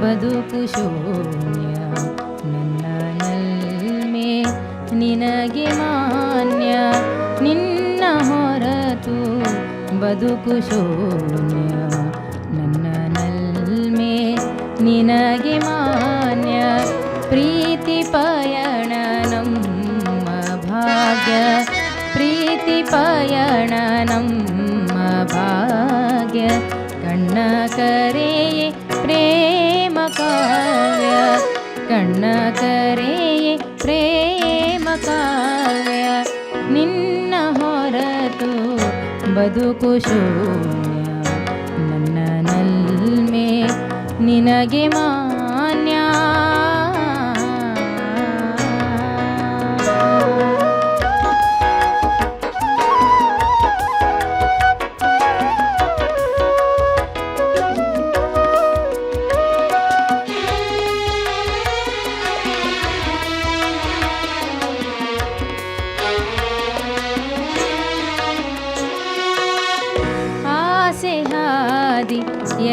ಬದುಕು ಶೂನ್ಯ ನನ್ನ ನಲ್ಮೆ ನಿನಗೆ ಮಾನ್ಯ ನಿನ್ನ ಹೊರತು ಬದುಕು ಶೂನ್ಯ ನನ್ನ ನಲ್ಮೆ ನಿನಗೆ ಮಾನ್ಯ ಪ್ರೀತಿ ಪಯಣ ನಮ್ಮ ಭಾಗ್ಯ ಪ್ರೀತಿ ಪಯಣ ನಮ್ಮ ಭಾಗ್ಯ ಕಣ್ಣ ಕರೆಯೇ ಪ್ರೇಮ ಕಾವ್ಯ ಕಣ್ಣ ಕರೆಯೇ ಪ್ರೇಮ ಕಾವ್ಯ ನಿನ್ನ ಹೊರತು ಬದುಕು ಶೂನ್ಯ ನನ್ನ ನಲ್ಮೆ ನಿನಗೆ ಮಾನ್ಯ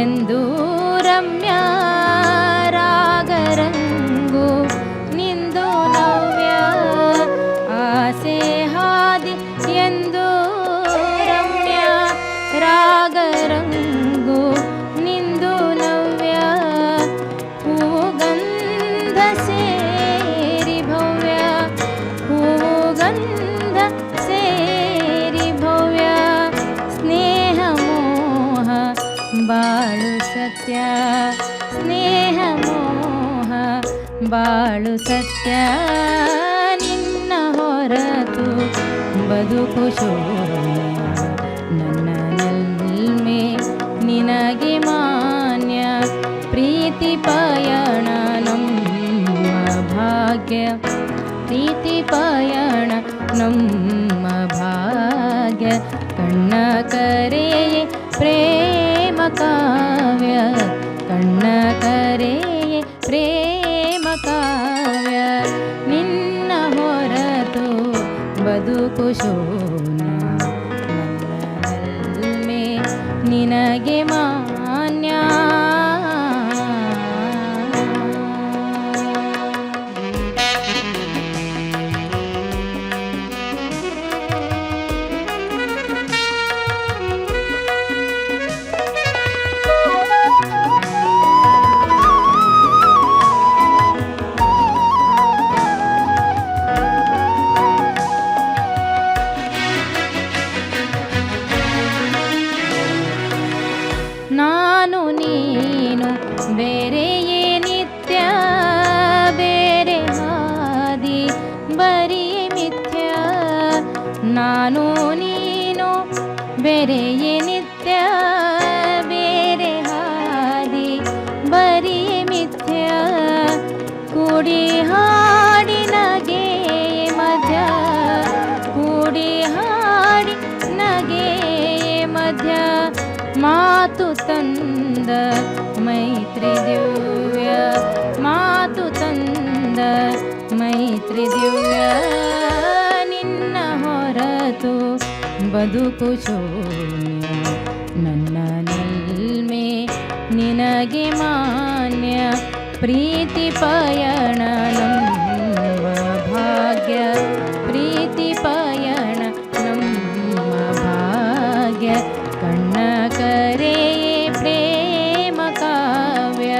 ಎಂದು ರಮ್ಯ ರಾಗರಂಗು ನಿಂದು ನವ್ಯ ಆಸೆ ಹಾದಿ ಎಂದು ರಮ್ಯ ರಾಗರಂಗು ನಿಂದು ನವ್ಯ ಹೂಗಂಧ ಸೇರಿ ಭವ್ಯ ಹೂಗಂಧ ಸೇರಿ ಭವ್ಯ ಸ್ನೇಹ ಮೋಹ ಬಾಳು ಸತ್ಯ ಸ್ನೇಹ ಮೋಹ ಬಾಳು ಸತ್ಯ ನಿನ್ನ ಹೊರತು ಬದುಕು ಶೂನ್ಯ ನನ್ನ ನಲ್ಮೆ ನಿನಗೆ ಮಾನ್ಯ ಪ್ರೀತಿ ಪಯಣ ನಮ್ಮ ಭಾಗ್ಯ ಪ್ರೀತಿ ಪಯಣ ನಮ್ಮ ಭಾಗ್ಯ ಕಣ್ಣ ಕರೆಯೇ ಪ್ರೇಮ ಕಾವ್ಯ ಕಣ್ಣ ಕರೆಯೇ ಪ್ರೇಮ ಕಾವ್ಯ ನಿನ್ನ ಹೊರತು ಬದುಕು ಶೂನ್ಯ ನನ್ನ ನಲ್ಮೆ ನಿನಗೆ ಮಾನ್ಯ ನಾನು ನೀನು ಬೇರೆಯೇ ನಿತ್ಯ ಬೇರೆ ಹಾದಿ ಬರಿಯೇ ಮಿಥ್ಯ ನಾನು ನೀನು ಬೇರೆಯೇ ನಿತ್ಯ ಬೇರೆ ಹಾದಿ ಬರಿಯೇ ಮಿಥ್ಯ ಕೂಡಿ ಹಾಡಿ ನಗೆ ಮಧ್ಯ ಕೂಡಿ ಹಾಡಿ ನಗೆ ಮಧ್ಯ ಮಾತು ತಂದ ಮೈತ್ರಿ ದಿವ್ಯ ಮಾತು ತಂದ ಮೈತ್ರಿ ದಿವ್ಯ ನಿನ್ನ ಹೊರತು ಬದುಕು ಶೂನ್ಯ ನನ್ನ ನಲ್ಮೆ ನಿನಗೆ ಮಾನ್ಯ ಪ್ರೀತಿ ಪಯಣ ನಮ್ಮ ಭಾಗ್ಯ ಪ್ರೀತಿ ಪಯಣ ನಮ್ಮ ಭಾಗ್ಯ ಕಣ್ಣ ಕರೆಯೇ ಪ್ರೇಮ ಕಾವ್ಯ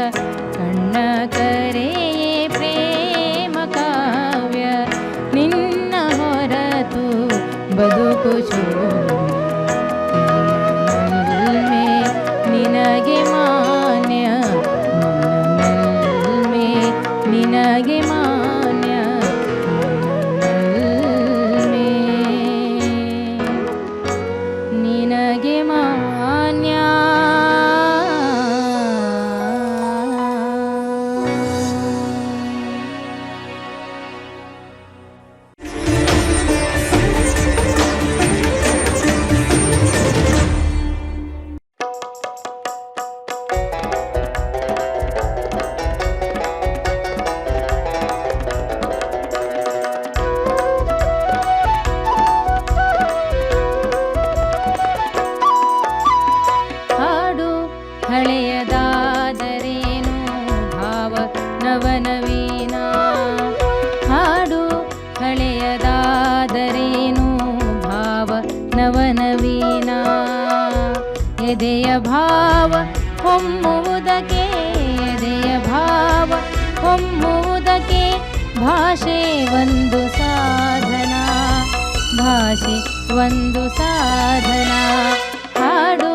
ಕಣ್ಣ ಕರೆಯೇ ಪ್ರೇಮ ಕಾವ್ಯ ನಿನ್ನ ಹೊರತು ಬದುಕು ಶೂನ್ಯ ನಲ್ಮೆ ನಿನಗೆ ಮಾನ್ಯ ನಲ್ಮೆ ನಿನಗೆ ಮಾನ್ಯ ನಲ್ಮೆ ನಿನಗೆ ಮಾನ್ಯ ಹೊಮ್ಮುವುದಕ್ಕೆ ಎದೆಯ ಭಾವ ಹೊಮ್ಮುವುದಕ್ಕೆ ಭಾಷೆ ಒಂದು ಸಾಧನ, ಭಾಷೆ ಒಂದು ಸಾಧನ. ಹಾಡು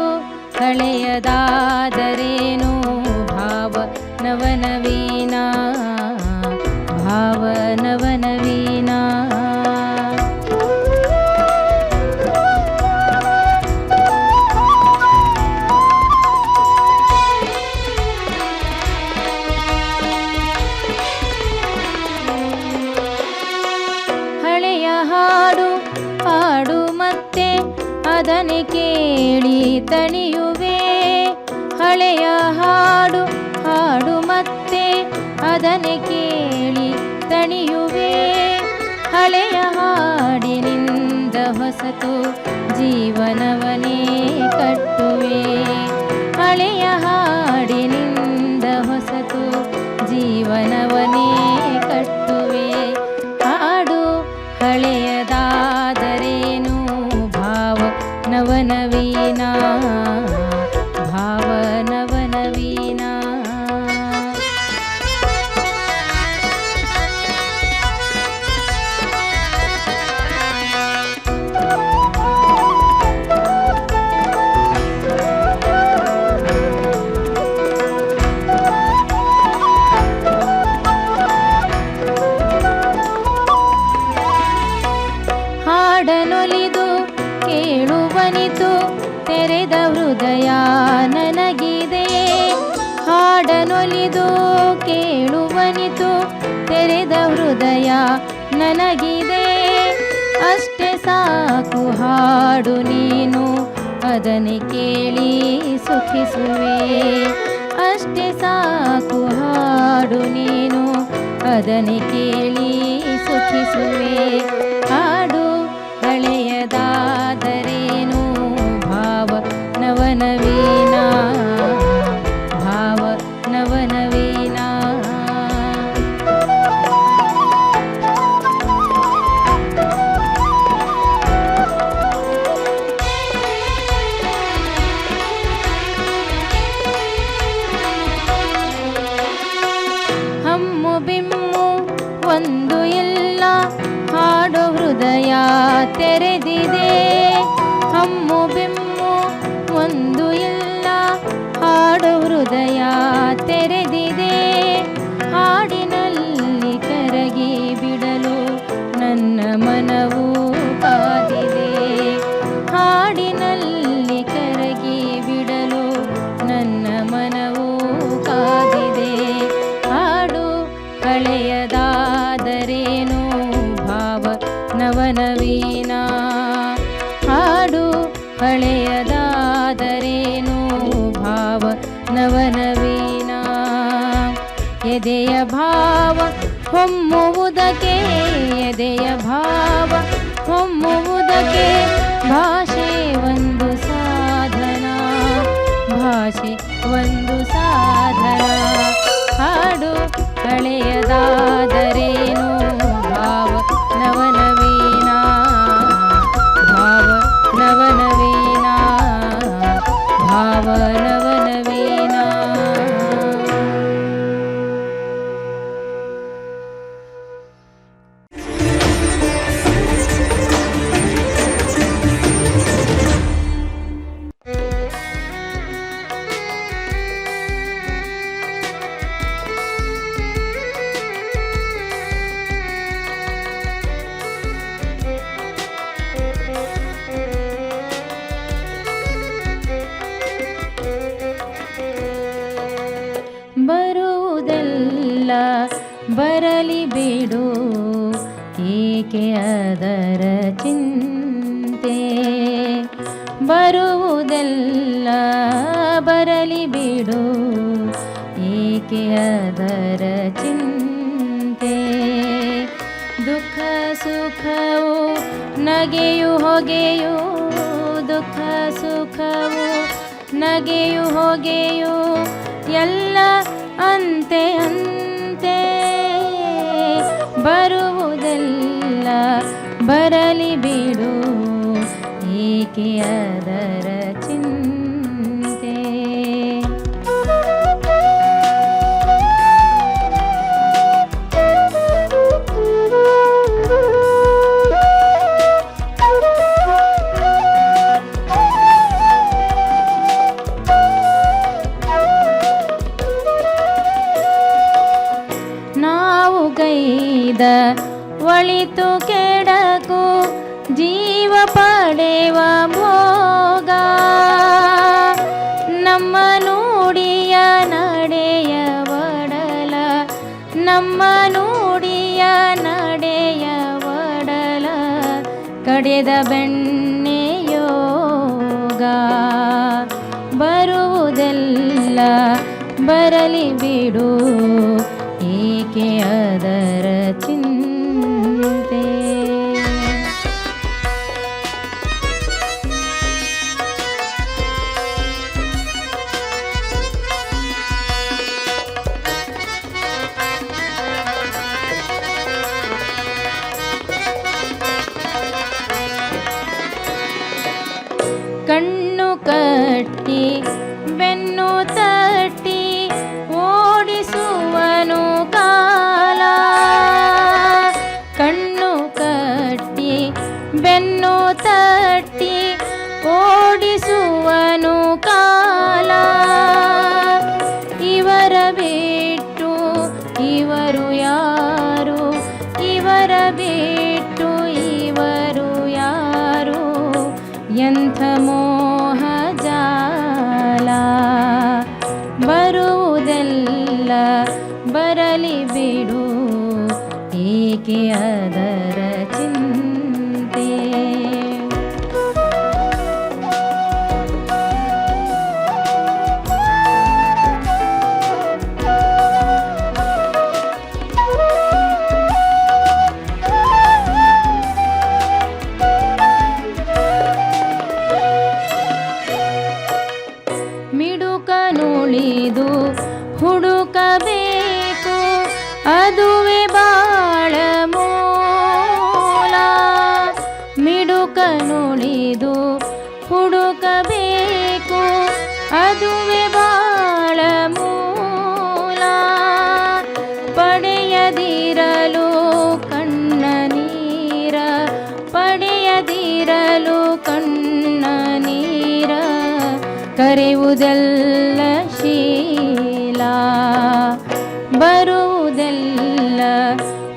ಹಳೆಯದಾದರೇನು ಭಾವ ನವನವೀನ, ಭಾವ ನವನವೀನ. ಹಳೆಯ ಹಾಡು ಹಾಡು ಮತ್ತೆ ಅದನ್ನೇ ಕೇಳಿ ತಣಿಯುವೆ. ಹಳೆಯ ಹಾಡು ಹಾಡು ಮತ್ತೆ ಅದನ್ನೇ ಕೇಳಿ ತಣಿಯುವೆ. ಹಳೆಯ ಹಾಡಿನಿಂದ ಹೊಸತು ಜೀವನವನೇ ಕಟ್ಟುವೆ. ಹಳೆಯ ಹಾಡಿನಿಂದ ಹೊಸತು ಜೀವನವನೇ ಕಟ್ಟುವೆ. ಹಾಡು ಹಳೆಯದಾದರೇನು ಭಾವ ನವನವೀನ, ಭಾವ ನವನವೀನ. ಹಾಡನೊಲಿದು ಕೇಳುವನಿತು ತೆರೆದ ಹೃದಯ ನನಗಿದೆ. ಹಾಡನೊಲಿದು ಕೇಳುವನಿತು ತೆರೆದ ಹೃದಯ ನನಗಿದೆ. ಅಷ್ಟೇ ಸಾಕು ಹಾಡು ನೀನು ಅದನ್ನೇ ಕೇಳಿ ಸುಖಿಸುವೆ. ಅಷ್ಟೇ ಸಾಕು ಹಾಡು ನೀನು ಅದನ್ನೇ ಕೇಳಿ ಸುಖಿಸುವೆ. ಹಾಡು ಹಳೆಯದಾದರೇನು ಭಾವ ನವನವೀನ, ಭಾವ ನವನವೀನ. ಹಮ್ಮು ಬಿಮ್ಮು ಒಂದು ಇಲ್ಲ ಹಾಡೋ ಹೃದಯ ತೆರೆದಿದೆ. ಹಮ್ಮು ಬಿಮ್ಮು ಒಂದು ಇಲ್ಲ ಹಾಡೋ ಹೃದಯ ತೆರೆದಿದೆ. ಹಾಡಿನಲ್ಲಿ ಕರಗಿ ಬಿಡಲು ನನ್ನ ಮನವು ಕಾದಿದೆ. ಹಾಡಿನಲ್ಲಿ ಕರಗಿ ಬಿಡಲು ನನ್ನ ಮನವು ಕಾದಿದೆ. ಹಾಡು ಹಳೆಯದಾದರೇನು ಭಾವ ನವನವೀನ. ಹಾಡು ಹಳೆಯದಾದರೇನು ಭಾವ ನವನವೀನ. ಎದೆಯ ಭಾವ ಹೊಮ್ಮುವುದಕ್ಕೆ ಎದೆಯ ಭಾವ ಹೊಮ್ಮುವುದಕ್ಕೆ ಭಾಷೆ ಒಂದು ಸಾಧನ, ಭಾಷೆ ಒಂದು ಸಾಧನ. ಹಾಡು ಹಳೆಯದಾದರೇನು ಭಾವ ನವನವೀನ, ಭಾವ ನವನವೀನ, ಭಾವ ನವನವೀನ. ಬರುವುದೆಲ್ಲ ಬರಲಿ ಬಿಡು, ಏಕೆ ಅದರ ಚಿಂತೆ. ಬರುವುದೆಲ್ಲ ಬರಲಿ ಬಿಡು, ಏಕೆ ಅದರ ಚಿಂತೆ. ದುಃಖ ಸುಖವು ನಗೆಯು ಹೊಗೆಯು, ದುಃಖ ಸುಖವು ನಗೆಯು ಹೊಗೆಯು ಎಲ್ಲ ಅಂತೆ ಅಂತೆ. ಬರುವುದೆಲ್ಲ ಬರಲಿ ಬಿಡು, ಏಕೆ ಅದರ ಚಿಂತೆ. ಗೈದ ಒಳಿತು ಕೆಡಕು ಜೀವ ಪಡೆವ ಭೋಗ ನಮ್ಮ ನುಡಿಯ ನಡೆಯ ಒಡಲ ನಮ್ಮ ನುಡಿಯ ನಡೆಯ ಒಡಲ ಕಡೆದ ಬೆಣ್ಣೆ ಯೋಗ ಬರುವುದೆಲ್ಲ ಬರಲಿ ಬಿಡು ಏಕೆ ಅದರ ಚಿಂತೆ. ಕಣ್ಣು ಕಟ್ಟಿ ಬೆನ್ನು ತಟ್ಟಿ ಓಡಿಸುವನು ಕಾಲ ಕಣ್ಣು ಕಟ್ಟಿ ಬೆನ್ನು ತಟ್ಟಿ ಓಡಿಸುವನು ಕಾಲ ಇವರ ಬಿಟ್ಟು ಇವರು ಯಾರು ಇವರ ಬಿಟ್ಟು ಇವರು ಯಾರು ಎಂಥ ಮೋಹ ಜಾಲ ಬರುವುದೆಲ್ಲ ಬರಲಿ ಬಿಡು ಏಕೆ ಅದರ ಚಿಂತೆ. ಮಿಡುಕನುಳಿದು ಹುಡುಕಬೇಕು ಅದುವೆ ಬಾಳ ಮೂಲ ಮಿಡುಕನುಳಿದು ಹುಡುಕಬೇಕು ಅದುವೆ ಬಾಳ ಮೂಲ ಪಡೆಯದಿರಲು ಕಣ್ಣ ನೀರ ಪಡೆಯದಿರಲು ಕಣ್ಣ ನೀರ ಕರೆಯುವುದೆಲ್ಲ ಶೀಲ ಬರುವುದೆಲ್ಲ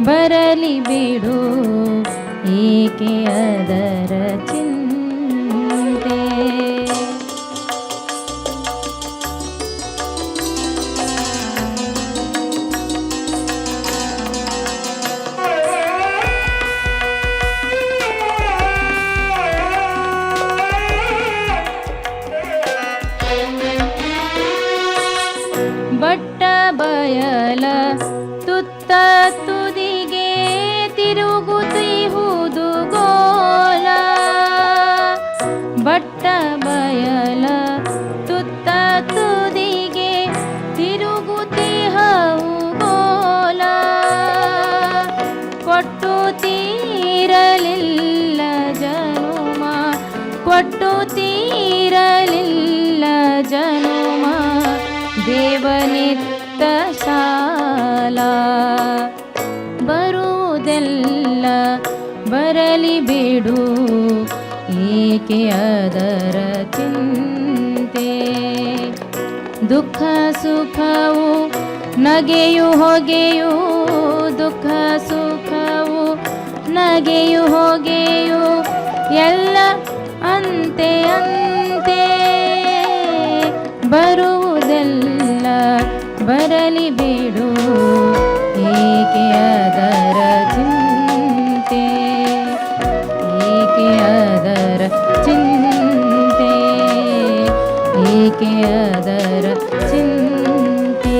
ಬರಲಿ ಬಿಡು ಏಕೆ ಅದರ ಚಿಂತೆ. ಬಟ್ಟ ಬಯಲ ತುತ್ತ ತುದಿಗೆ ತಿರುಗುತ್ತಿಹುದು ಗೋಲ ಬಟ್ಟ ಬಯಲ ತುತ್ತ ತುದಿಗೆ ತಿರುಗುತ್ತಿಹವು ಗೋಲ ಕೊಟ್ಟು ತೀರಲಿಲ್ಲ ಜನುಮ ಕೊಟ್ಟು ತೀರಲಿಲ್ಲ ಜನುಮ ದೇವನಿತ್ತ ಶಾಲ ಬರುವುದೆಲ್ಲ ಬರಲಿ ಬಿಡು ಏಕೆ ಅದರ ಚಿಂತೆ. ದುಃಖ ಸುಖವು ನಗೆಯು ಹೊಗೆಯು ದುಃಖ ಸುಖವು ನಗೆಯು ಹೊಗೆಯು ಎಲ್ಲ ಅಂತೆ ಅಂತೆ ಬರುವುದೆಲ್ಲ ಬರಲಿ ಬಿಡು ಏಕೆ ಅದರ ಚಿಂತೆ ಏಕೆ ಅದರ ಚಿಂತೆ ಏಕೆ ಅದರ ಚಿಂತೆ.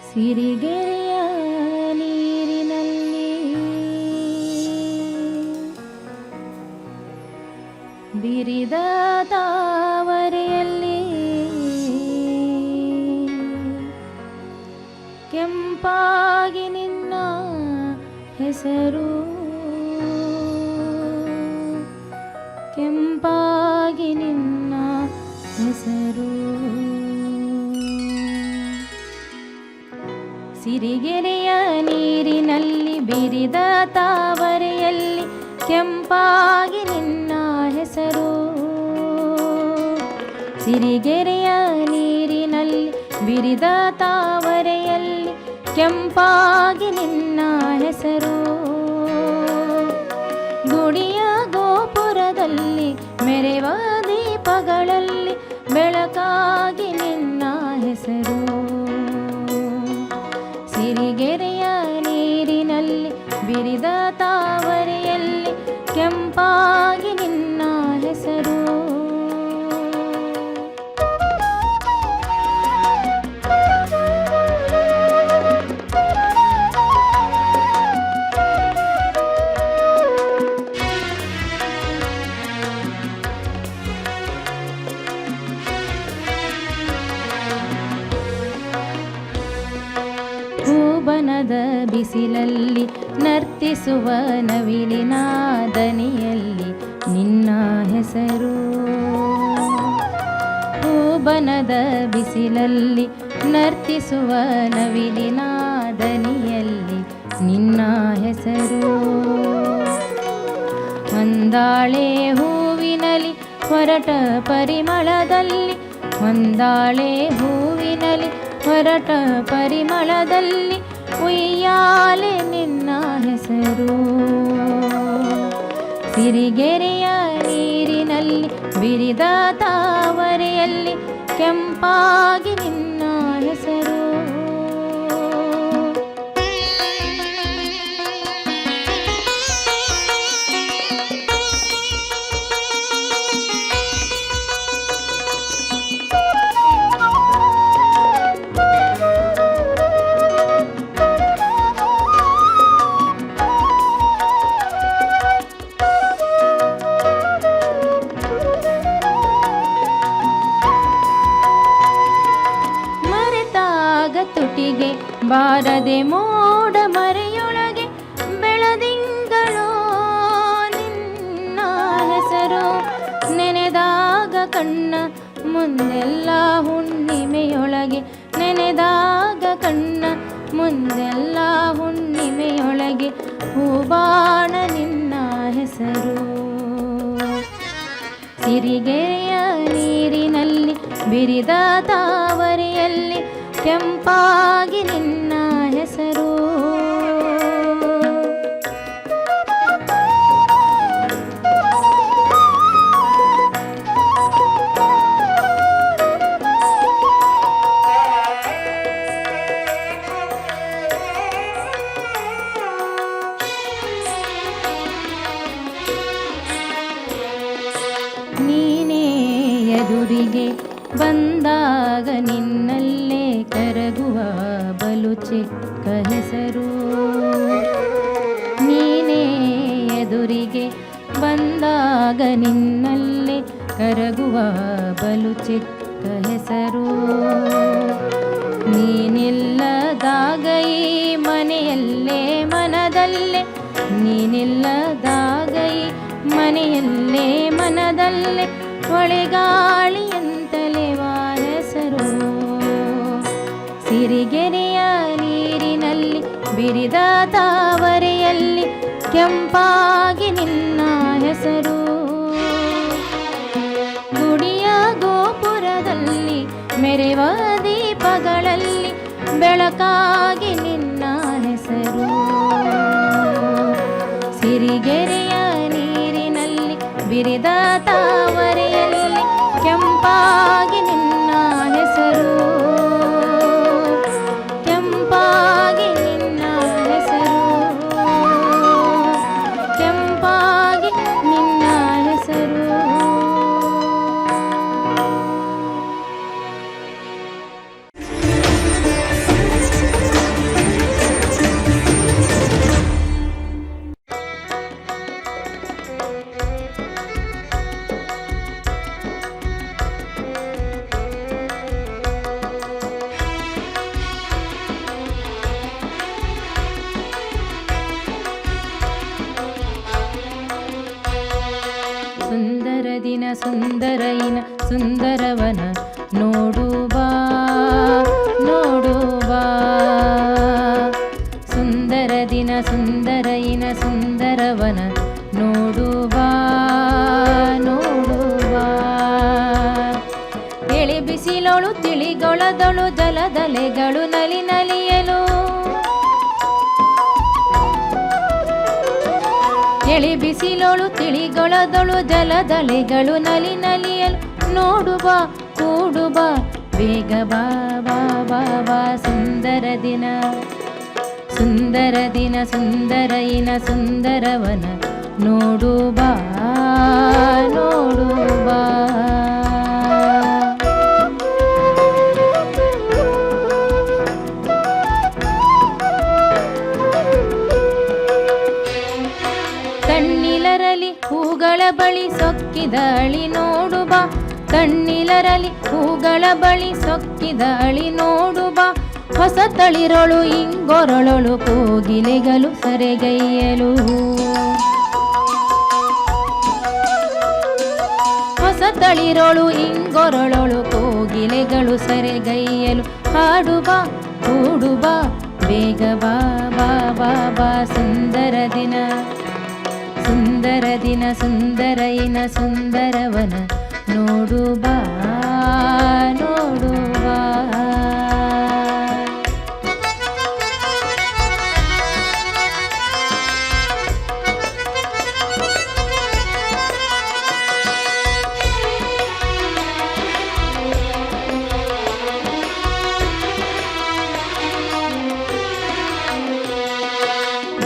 ಸಿರಿಗೆರೆಯ ನೀರಿನಲ್ಲಿ ಬಿರಿದ ತಾವರೆಯಲ್ಲಿ ಕೆಂಪಾಗಿ ನಿನ್ನ ಹೆಸರು ಕೆಂಪಾಗಿ ನಿನ್ನ ಹೆಸರು ಸಿರಿಗೆರೆಯ ನೀರಿನಲ್ಲಿ ಬಿರಿದ ತಾವರೆಯಲ್ಲಿ ಕೆಂಪಾಗಿ ನಿನ್ನ ಹೆಸರು. ಸಿರಿಗೆರೆಯ ನೀರಿನಲ್ಲಿ ಬಿರಿದ ತಾವರೆಯಲ್ಲಿ ಕೆಂಪಾಗಿ ನಿನ್ನ ಹೆಸರು. ಗುಡಿಯ ಗೋಪುರದಲ್ಲಿ ಮೆರೆವ ದೀಪಗಳಲ್ಲಿ ಬೆಳಕಾಗಿ ನಿನ್ನ ಹೆಸರು. ಸಿರಿಗೆರೆಯ ನೀರಿನಲ್ಲಿ ಬಿರಿದ ತಾವರೆಯಲ್ಲಿ ಕೆಂಪಾಗಿ ನಿನ್ನ ಹೆಸರು. ಹೂಬನದ ಬಿಸಿಲಲ್ಲಿ ನರ್ತಿಸುವ ನವಿಲಿನ ದನಿಯಲ್ಲಿ ನಿನ್ನ ಹೆಸರು. ಹೂಬನದ ಬಿಸಿಲಲ್ಲಿ ನರ್ತಿಸುವ ನವಿಲಿನ ದನಿಯಲ್ಲಿ ನಿನ್ನ ಹೆಸರು. ಹೊಂದಾಳೆ ಹೂವಿನಲಿ ಹೊರಟ ಪರಿಮಳದಲ್ಲಿ, ಹೊಂದಾಳೆ ಹೂವಿನಲಿ ಹೊರಟ ಪರಿಮಳದಲ್ಲಿ ಉಯ್ಯಾಲೆ ನಿನ್ನ ಹೆಸರು. ಸಿರಿಗೆರೆಯ ನೀರಿನಲ್ಲಿ ಬಿರಿದ ತಾವರೆಯಲ್ಲಿ ಕೆಂಪಾಗಿ ನಿನ್ನ ಹೆಸರು. ತುಟಿಗೆ ಬಾರದೆ ಮೋಡ ಮರೆಯೊಳಗೆ ಬೆಳದಿಂಗಳೋ ನಿನ್ನ ಹೆಸರು. ನೆನೆದಾಗ ಕಣ್ಣ ಮುಂದೆಲ್ಲ ಹುಣ್ಣಿಮೆಯೊಳಗೆ, ನೆನೆದಾಗ ಕಣ್ಣ ಮುಂದೆಲ್ಲ ಹುಣ್ಣಿಮೆಯೊಳಗೆ ಹೂಬಾಣ ನಿನ್ನ ಹೆಸರು. ಸಿರಿಗೆರೆಯ ನೀರಿನಲ್ಲಿ ಬಿರಿದ ತಾವರೆಯಲ್ಲಿ ಕೆಂಪಾಗಿ ನಿನ್ನ ಹೆಸರು. ನೀನೇ ಎದುರಿಗೆ ಬಂದಾಗ ನಿನ್ನಲ್ಲೇ ಕರಗುವ ಬಲು ಚಿಕ್ಕ ಹೆಸರು. ನೀನೇ ಎದುರಿಗೆ ಬಂದಾಗ ನಿನ್ನಲ್ಲೇ ಕರಗುವ ಬಲು ಚಿಕ್ಕ ಹೆಸರು. ನೀನಿಲ್ಲದಾಗ ಈ ಮನೆಯಲ್ಲೇ ಮನದಲ್ಲೇ, ನೀನಿಲ್ಲದಾಗ ಈ ಮನೆಯಲ್ಲೇ ಮನದಲ್ಲೇ ಹೊಳೆಗಾಳಿಯಂತಲೇ ಹೆಸರು. ಸಿರಿಗೆರೆಯ ನೀರಿನಲ್ಲಿ ಬಿರಿದ ತಾವರೆಯಲ್ಲಿ ಕೆಂಪಾಗಿ ನಿನ್ನ ಹೆಸರು. ಗುಡಿಯ ಗೋಪುರದಲ್ಲಿ ಮೆರೆವ ದೀಪಗಳಲ್ಲಿ ಬೆಳಕಾಗಿ ನಿನ್ನ ಹೆಸರು. ಸಿರಿಗೆರೆಯ ನೀರಿನಲ್ಲಿ ಬಿರಿದ ತಾವರೆಯಲ್ಲಿ ಕೆಂಪಾಗಿ ನಿನ್ನ ಹೆಸರು. ಕೆಂಪಾಗಿ ನಿನ್ನ ಹೆಸರು. ಕೆಂಪಾಗಿ ನಿನ್ನ ಹೆಸರು. ಸುಂದರ ದಿನ ಸುಂದರಯಿನ ಸುಂದರವನ ನೋಡುವ ನೋಡುವ. ಸುಂದರ ದಿನ ಸುಂದರಯಿನ ಸುಂದರವನ ನೋಡು ಬಾ ನೋಡು ಬಾ. ಎಳೆ ಬಿಸಿಲೊಳು ತಿಳಿಗೊಳದೊಳು ಜಲದಲೆಗಳು ನಲಿ ನಲಿಯಲು. ಎಳೆ ಬಿಸಿಲೊಳು ತಿಳಿಗೊಳದೊಳು ಜಲದಲೆಗಳು ನಲಿ ನಲಿಯಲು. ನೋಡು ಬಾ ಕೂಡು ಬಾ ಬೇಗ ಬಾ ಬಾ ಬಾ ಬಾ. ಸುಂದರ ದಿನ ಸುಂದರ ದಿನ ಸುಂದರಯಿನ ಸುಂದರವನ ನೋಡು ಬಾ ನೋಡು ಬಾ. ತಣ್ಣಿಲರಲಿ ಹೂಗಳ ಬಳಿ ಸೊಕ್ಕಿದ ಅಳಿ ನೋಡು ಬಾ. ತಣ್ಣಿಲರಲಿ ಹೂಗಳ ಬಳಿ ಸೊಕ್ಕಿದ ಅಳಿ ನೋಡು ಬಾ. ಹೊಸ ತಳಿರೊಳು ಇಂಗೊರಳೊಳು ಕೋಗಿಲೆಗಳು ಸರೆಗೈಯಲು. ಹೊಸ ತಳಿರೊಳು ಇಂಗೊರಳೊಳು ಕೋಗಿಲೆಗಳು ಸರೆಗೈಯಲು. ಹಾಡು ಬಾ ಕೂಡು ಬಾ ಬೇಗ ಬಾ ಬಾ ಬಾ ಬಾ. ಸುಂದರ ದಿನ ಸುಂದರ ದಿನ ಸುಂದರಯಿನ ಸುಂದರವನ ನೋಡು ಬಾ ನೋಡು ಬಾ.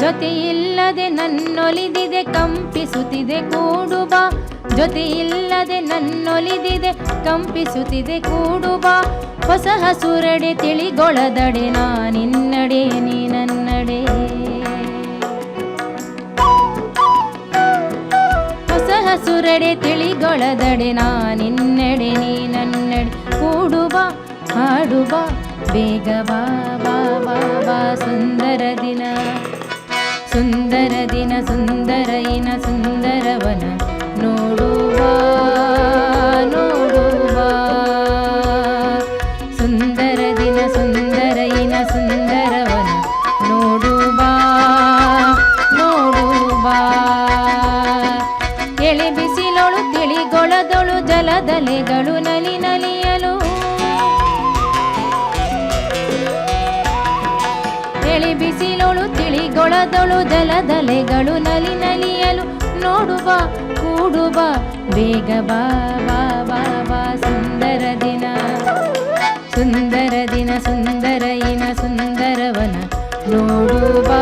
ಜೊತೆಯಿಲ್ಲದೆ ನನ್ನೊಲಿದಿದೆ ಕಂಪಿಸುತ್ತಿದೆ ಕೂಡು ಬಾ. ಜೊತೆಯಿಲ್ಲದೆ ನನ್ನೊಲಿದಿದೆ ಕಂಪಿಸುತ್ತಿದೆ ಕೂಡು ಬಾ. ಹೊಸ ಹಸುರಡೆ ತಿಳಿಗೊಳದಡೆ ನಾನಿನ್ನಡೆ ನೀ ನನ್ನಡೆ. ಹೊಸ ಹಸುರಡೆ ತಿಳಿಗೊಳದಡೆ ನಾನಿನ್ನಡೆ ನೀ ನನ್ನಡೆ. ಕೂಡು ಬಾ ಹಾಡು ಬಾ ಬೇಗ ಬಾ ಬಾ ಬಾ ಬಾ. ಸುಂದರ ದಿನ ಸುಂದರ ದಿನ ಸುಂದರಯಿನ ಸುಂದರವನ ನೋಡು ಬಾ ನೋಡು ಬಾ. ಸುಂದರ ದಿನ ಸುಂದರಯಿನ ಸುಂದರವನ ನೋಡು ಬಾ ನೋಡು ಬಾ. ಎಳೆ ಬಿಸಿಲೊಳು ತಿಳಿಗೊಳದೊಳು ಜಲದಲೆಗಳು ನಲಿ ನಲಿಯಲು. ಎಳೆ ಬಿಸಿಲೊಳು ತಿಳಿಗೊಳದೊಳು ಜಲದಲೆಗಳು ನಲಿ ನಲಿಯಲು. ನೋಡು ಬಾ ಕೂಡು ಬಾ ಬೇಗ ಬಾ ಬಾ ಬಾ ಬಾ. ಸುಂದರ ದಿನ ಸುಂದರ ದಿನ ಸುಂದರಯಿನ ಸುಂದರವನ ನೋಡು ಬಾ